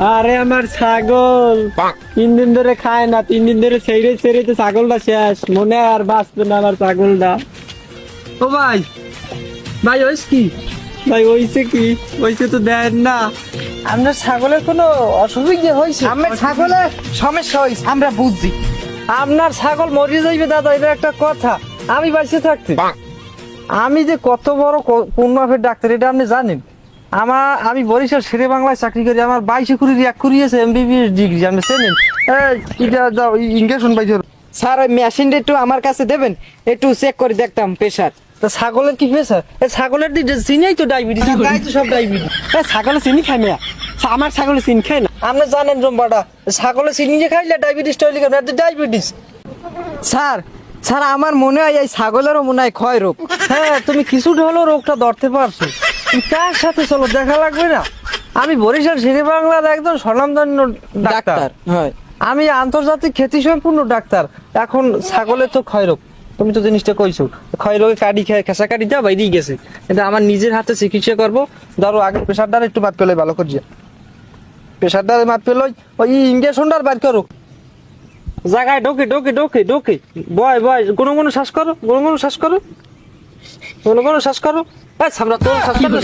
আরে আমার ছাগল 3 দিন ধরে খায় না, 3 দিন ধরে ছেড়ে ছেড়ে তো ছাগলটা শেষ, মনে হয় আর বাঁচবে না আমার ছাগলটা। ও ভাই, ভাই ওইস কি? ভাই হইছে কি? হইছে তো দেন না। আপনার ছাগলের কোনো অসুবিধা হয়েছে? আমার ছাগলের সমস্যা হয়েছে আমরা বুঝছি। আপনার ছাগল মরে যাইবে দাদা, এটা একটা কথা। আমি বাইসে থাকতে আমি যে কত বড় কোন মাপের ডাক্তার এটা আপনি জানেন? আমি বরিশাল শেরে বাংলায় চাকরি করি, আমার 22 কুড়ি এক কুড়িয়েছে MBBS ডিগ্রি, আপনি চেনেন? এটা যাও ইঞ্জেকশন পাইছো। স্যার ওই মেশিনটা একটু আমার কাছে দেবেন, একটু চেক করে দেখতাম প্রেশার। তা ছাগলের কি প্রেশার? ছাগলের চিনিই তো ডায়াবেটিস, গাই তো সব ডায়াবেটিস। ছাগলে চিনি খায় না, আমার ছাগলে চিনি খায় না। আপনি জানেন জম্বাটা, ছাগলের চিনি যে খাইলে ডায়াবেটিস তৈরি করে, ডায়াবেটিস। স্যার স্যার আমার মনে হয় এই ছাগলেরও মনে হয় ক্ষয় রোগ। হ্যাঁ, তুমি কিছুটা হলেও রোগটা ধরতে পারছো। তুমি কার সাথে চলো, দেখা লাগবে না? আমি বরিশাল শেরে বাংলার একজন স্বনামধন্য ডাক্তার। হয় আমি আন্তর্জাতিক খ্যাতি সম্পূর্ণ ডাক্তার। এখন ছাগলের তো ক্ষয় রোগ, তুমি তো জিনিসটা কইছো, ক্ষয় রোগে কাটি খেসা কাটি যা বাইরেই গেছে। কিন্তু আমার নিজের হাতে চিকিৎসা করবো। ধরো আগে প্রেশারটা একটু বাদ পেলে ভালো করছে, প্রেশারটা বাদ পেলে ওই ইঞ্জেকশনটা বাদ করো। জায়গায় ঢোকে ঢোকে ঢোকে ঢোকে, বয় বয়, কোনো শ্বাস করো, কোনো শ্বাস করো, কোনো শ্বাস করো। আমরা তোর শ্বাস করো।